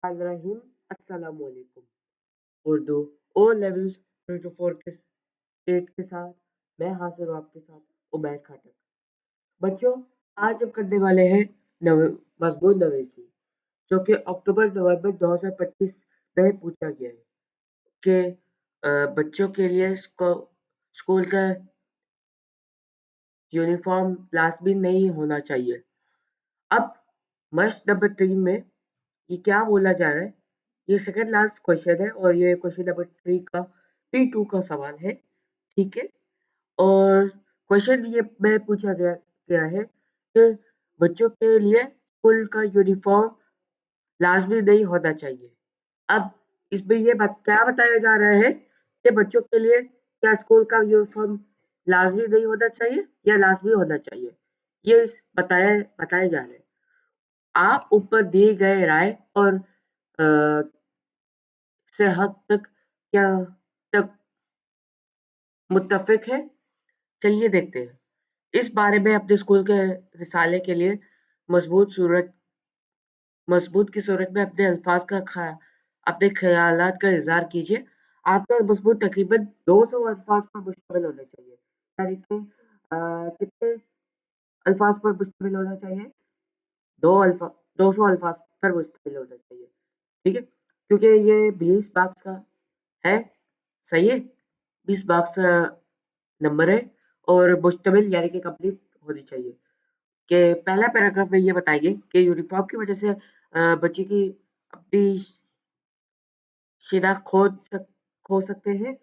बिस्मिल्लाहिर्रहमानिर्रहीम। अस्सलाम वालेकुम। उर्दू ओ लेवल 3 to 4 के स्टेट के साथ मैं हाजिर हूँ आपके साथ उबैर खाटक। बच्चों, आज हम करने वाले हैं मजबूत नवेसी, जो कि अक्टूबर नवंबर 2025 में पूछा गया है कि बच्चों के लिए स्कूल का यूनिफॉर्म लाजमी नहीं होना चाहिए। अब मस्ट नंबर 3 में ये क्या बोला जा रहा है? ये सेकंड लास्ट क्वेश्चन है और ये क्वेश्चन नंबर 3 का P2 का सवाल है। ठीक है, और क्वेश्चन ये में पूछा गया है कि बच्चों के लिए स्कूल का यूनिफॉर्म लाजमी नहीं होना चाहिए। अब इसमें ये क्या बताया जा रहा है कि बच्चों के लिए क्या स्कूल का यूनिफॉर्म लाजमी नहीं होना चाहिए या लाजमी होना चाहिए, ये बताए जा रहे हैं। आप ऊपर दिए गए राय और से हद तक क्या तक मुत्तफिक है? चलिए देखते हैं। इस बारे में अपने स्कूल के रिसाले के लिए मजबूत की सूरत में अपने ख्यालात का इजहार कीजिए। आपका मजबूत तकरीबन 200 अल्फाज पर मुश्तमिल होना चाहिए। यानी कि कितने अल्फाज पर मुश्तमिल होना चाहिए? 200 अल्फाज पर मुश्तमिल होना चाहिए। ठीक है, क्योंकि ये 20 मार्क्स का है। सही है, 20 मार्क्स नंबर है और मुश्तमिल यानी कि कंप्लीट होनी चाहिए। कि पहला पैराग्राफ में ये बताएंगे कि यूनिफॉर्म की वजह से बच्चे की अपनी शिनाख्त खो सकते हैं।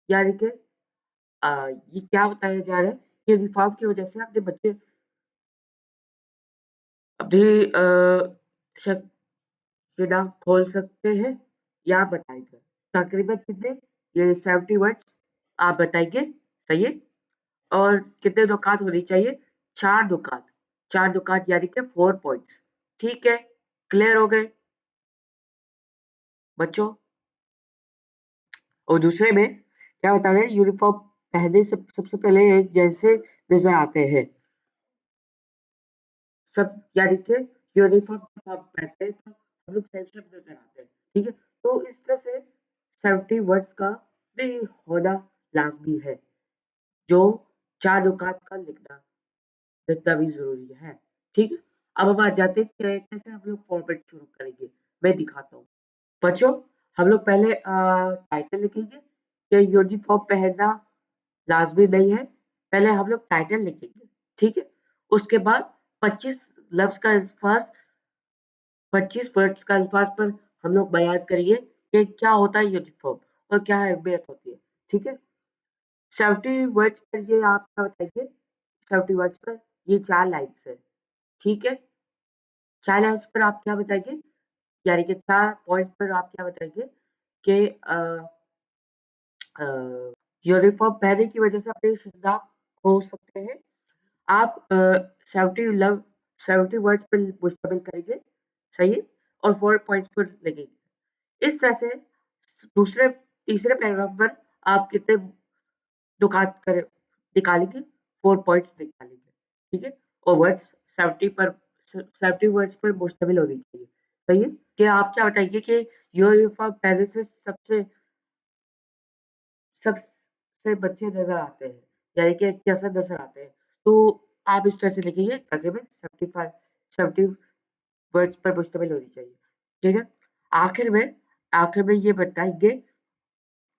यानी कि ये क्या बताया जा रहा है कि यूनिफॉर्म की वजह से अपने बच्चे अपनी शिनाख्त खोल सकते हैं। या आप बताएंगे तकरीबन कितने? ये 70 वर्ड्स आप बताएंगे। सही है, और कितने नुकात होनी चाहिए? 4 नुकात। 4 नुकात यानी कि 4 पॉइंट्स। ठीक है, क्लियर हो गए बच्चों? और दूसरे में क्या बता रहे हैं? यूनिफॉर्म पहले सबसे पहले एक जैसे नजर आते हैं सब, यानी कि यूनिफॉर्म जब हम पहनते हैं तो हम लोग सेम सेम नजर आते हैं। ठीक है, तो इस तरह से 70 वर्ड्स का भी होना लाजमी है, जो 4 नुकात का लिखना भी जरूरी है। ठीक है, अब हम आ जाते हैं कि कैसे हम लोग फॉर्मेट शुरू करेंगे। मैं दिखाता हूँ बच्चों। हम लोग पहले टाइटल लिखेंगे कि यूनिफॉर्म पहनना लाजमी नहीं है। पहले हम लोग टाइटल लिखेंगे। ठीक है, उसके बाद 25 लफ्ज का अल्फाज 25 वर्ड्स का अल्फाज पर हम लोग बयान करेंगे कि क्या होता है यूनिफॉर्म और क्या अहमियत होती है। ठीक है, 70 वर्ड्स पर ये आप क्या बताएंगे? 70 वर्ड्स पर ये 4 लाइन्स है। ठीक है, 4 लाइन्स पर आप क्या बताएंगे? यानी कि 4 पॉइंट्स पर आप क्या बताएंगे कि यूनिफॉर्म पहनने की वजह से अपनी शिनाख्त खो सकते हैं। आप 70 वर्ड्स पर मुश्तमिल करेंगे। सही है, और 4 पॉइंट्स पर लगेंगे। इस तरह से तीसरे पैराग्राफ पर आप कितने नुकात कर निकालेंगे? 4 पॉइंट्स निकालेंगे। ठीक है, और वर्ड्स 70 वर्ड्स पर मुश्तमिल होनी चाहिए। सही है, कि आप क्या बताएंगे कि यूनिफॉर्म पहले से सबसे बच्चे नजर आते हैं, यानी कि कैसे नजर आते हैं। तो आप इस तरह से लिखेंगे तकरीबन 70 वर्ड्स पर मुश्तमिल होनी चाहिए। ठीक है, आखिर में ये बताएंगे,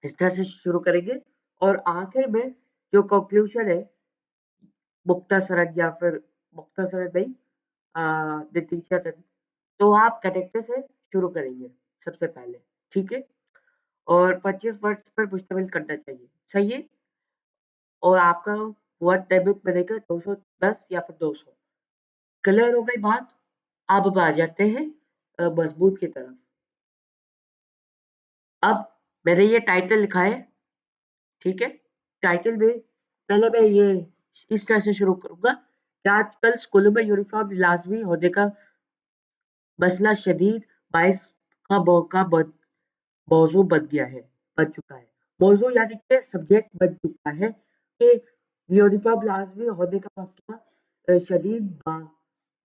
इस तरह से शुरू करेंगे और आखिर में जो कंक्लूजन है मुख्तसरन या फिर मुख्तसरन नहीं नतीजतन, तो आप कैरेक्टर से शुरू करेंगे सबसे पहले। ठीक है, और 25 वर्ड्स पर मुश्तमिल करना चाहिए। सही है, और आपका वर्ड डेबिट बनेगा 210 या फिर 200। क्लियर हो गई बात? अब आ जाते हैं मजबूत की तरफ। अब मैंने ये टाइटल लिखा है। ठीक है, टाइटल में पहले मैं ये इस तरह से शुरू करूंगा कि आजकल स्कूलों में यूनिफॉर्म लाजमी होने का मसला शदीद बाइस का मौजू बन चुका है। मौजू यानी कि सब्जेक्ट बन चुका है कि यूनिफॉर्म लाजमी होने का मसला शदीद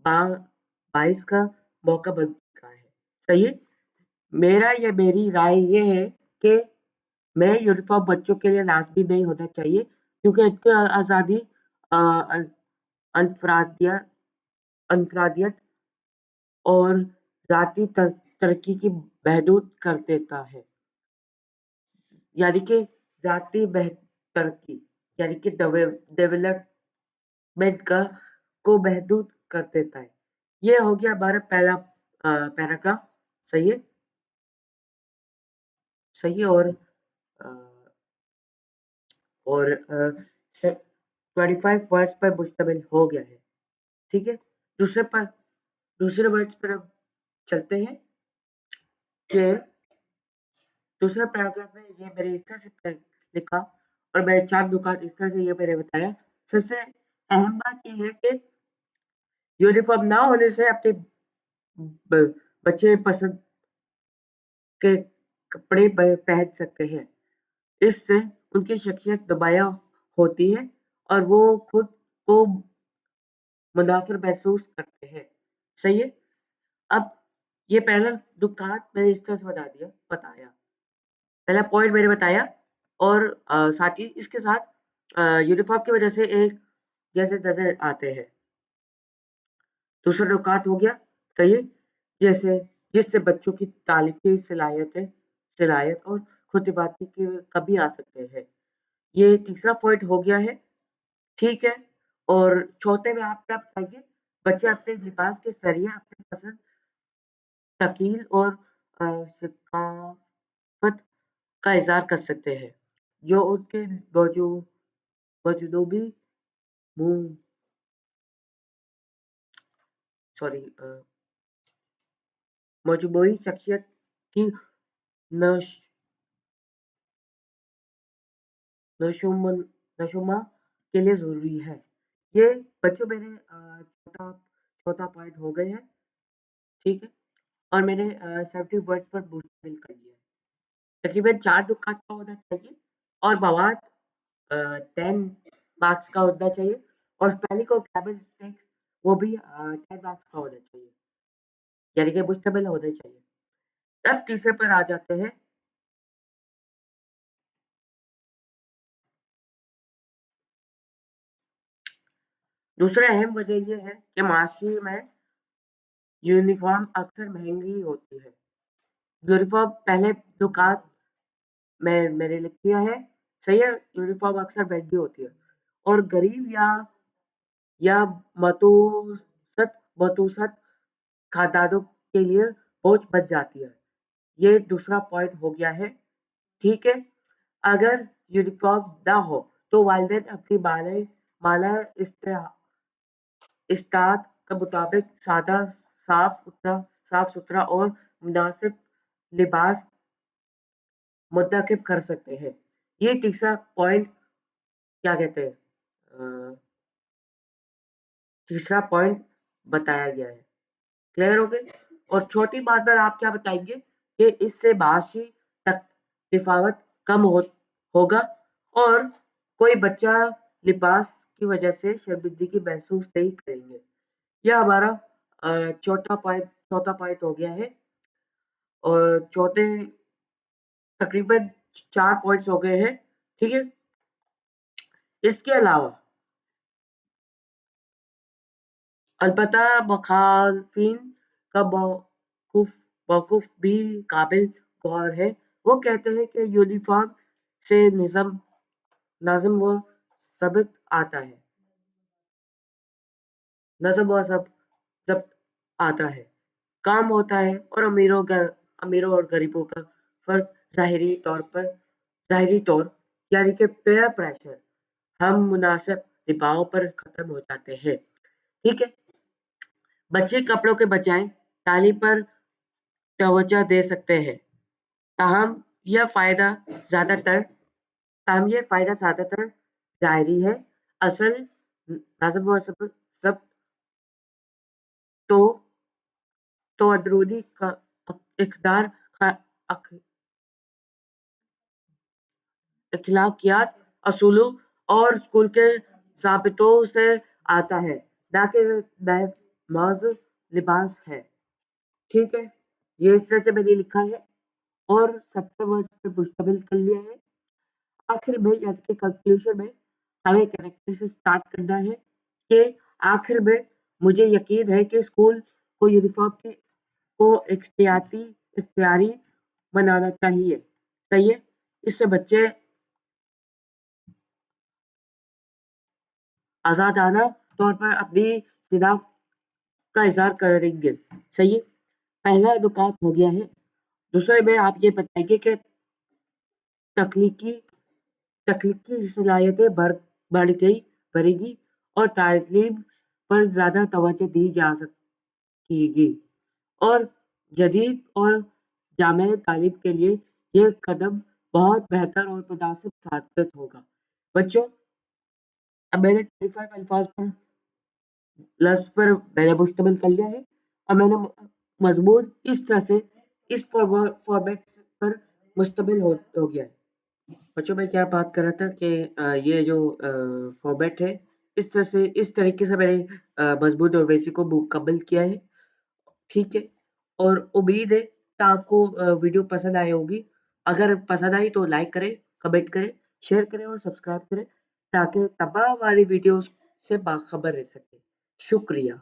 बाइस का मौका बन चुका है। सही है, मेरी राय ये है कि मैं यूनिफॉर्म बच्चों के लिए लाजमी नहीं होना चाहिए क्योंकि इसकी आज़ादी अनफरादियत अनफरादियत और ज़ाती तरक्की की महदूद कर देता है यानी कि ज़ाती तरक्की यानी कि डेवलपमेंट का को महदूद कर देता है। ये हो गया हमारा पहला पैराग्राफ। सही है, सही है। अ, और 25 वर्ड्स पर मुश्तमिल हो गया है। ठीक है, दूसरे वर्ड्स पर अब चलते हैं कि दूसरे पैराग्राफ में ये मेरे इस तरह से लिखा और मैं चार दुकान इस तरह से ये मैंने बताया। सबसे अहम बात ये है कि यूनिफॉर्म ना होने से अपने बच्चे पसंद के कपड़े पहन सकते हैं। इससे उनकी शख्सियत नुमायां होती है और वो खुद को मुनाफिर महसूस करते हैं। सही है। अब ये पहला दुकान मैंने इस तरह से बताया, पहला पॉइंट मैंने बताया और साथ ही इसके साथ यूनिफॉर्म की वजह से एक जैसे नजर आते हैं। दूसरा नुकात हो गया, सही है, जैसे जिससे बच्चों की तालीमी सलाहियत और खुतबाती की कभी आ सकते हैं। ये तीसरा पॉइंट हो गया है। ठीक है। और चौथे में आप क्या बताइए? बच्चे अपने लिबास के जरिए अपनी पसंद, तकील और सकाफत का इजहार कर सकते हैं जो उनके मजनूबी सॉरी मजमूई शख्सियत की नश, नशोमन नशोमा के लिए ज़रूरी है। ये बच्चों मेरे चौथा पॉइंट हो गए हैं। ठीक है। और मैंने 70 वर्ड्स पर मुश्तमिल कर लिया है। तकरीबन 4 नुकात का होना चाहिए और मवाद 10 मार्क्स का होना चाहिए और स्पेलिंग और ग्रामर मिस्टेक्स वो भी 10 मार्क्स का होना चाहिए, यानी कि मुश्तमिल होना चाहिए। अब तीसरे पर आ जाते हैं। दूसरा अहम वजह ये है कि माशरे में यूनिफॉर्म अक्सर महंगी होती है। यूनिफॉर्म पहले दुकान मैंने लिख दिया है। सही है, यूनिफॉर्म अक्सर महंगी होती है और गरीब या मतूसत खानदानों के लिए बोझ बन जाती है। ये दूसरा पॉइंट हो गया है। ठीक है। अगर यूनिफॉर्म ना हो तो वालिदैन अपनी माला इस्तात के मुताबिक साफ सुथरा और मुनासिब लिबास मुंतखब कर सकते हैं। ये तीसरा पॉइंट क्या कहते हैं, तीसरा पॉइंट बताया गया है। क्लियर हो गए? और छोटी बात पर आप क्या बताएंगे कि इससे माशी तफावत कम होगा और कोई बच्चा लिबास की वजह से शर्मिंदगी महसूस नहीं करेंगे। यह हमारा चौथा पॉइंट हो गया है और चौथे तकरीबन 4 पॉइंट्स हो गए हैं। ठीक है। इसके अलावा अलबत्ता मुखालफिन का मौकुफ भी काबिल गौर है। वो कहते हैं कि यूनिफॉर्म से नज़म व सबत आता है, नज़म व जब्त आता है, काम होता है और अमीरों और गरीबों का फर्क ज़ाहिरी तौर यानी कि पेयर प्रेशर हम मुनासिब दबाव पर खत्म हो जाते हैं। ठीक है। बच्चे कपड़ों के बजाय तालीम पर तवज्जो दे सकते हैं। ताहम यह फ़ायदा ज़्यादातर ज़ाहिरी है। असल नज़म व सब तो अंदरूनी का इक़दार अखलाकियात, असूलों और स्कूल के ज़ाबितों से आता है, ना कि महज लिबास है। ठीक है। ये इस तरह से मैंने लिखा है और 70 वर्ड्स पे मुश्तमिल कर लिया है। आखिर में यानी कि कंक्लूजन में हमें कैरेक्टर से स्टार्ट करना है कि आखिर में मुझे यकीन है कि स्कूल को यूनिफॉर्म की को इख्तियारी बनाना चाहिए। सही है? इससे बच्चे आजादाना तौर पर अपनी शिनाख्त का इजहार करेंगे। सही है? पहला नुकात हो गया है। दूसरे में आप ये बताएंगे कि तकनीकी तकनीकी सलाहियतें बढ़ गई बढ़ेगी और तालीम पर ज्यादा तवज्जो दी जा सकेगी और जदीद और जामे तालीम के लिए ये कदम बहुत बेहतर और मुनासिब साबित होगा। बच्चों, अब मैंने 25 अल्फाज पर लफ्ज पर मैंने मुश्तमिल कर लिया है और मैंने मजमून इस तरह से इस फॉर्मेट पर मुश्तमिल हो गया है। बच्चों मैं क्या बात कर रहा था कि ये जो फॉर्मेट है इस तरह से इस तरीके से मैंने मजमून और वैसी को मुकम्मल किया है। ठीक है, और उम्मीद है कि आपको वीडियो पसंद आई होगी। अगर पसंद आई तो लाइक करें, कमेंट करें, शेयर करें और सब्सक्राइब करें ताकि तमाम हमारी वीडियोस से बाखबर रह सकें। शुक्रिया।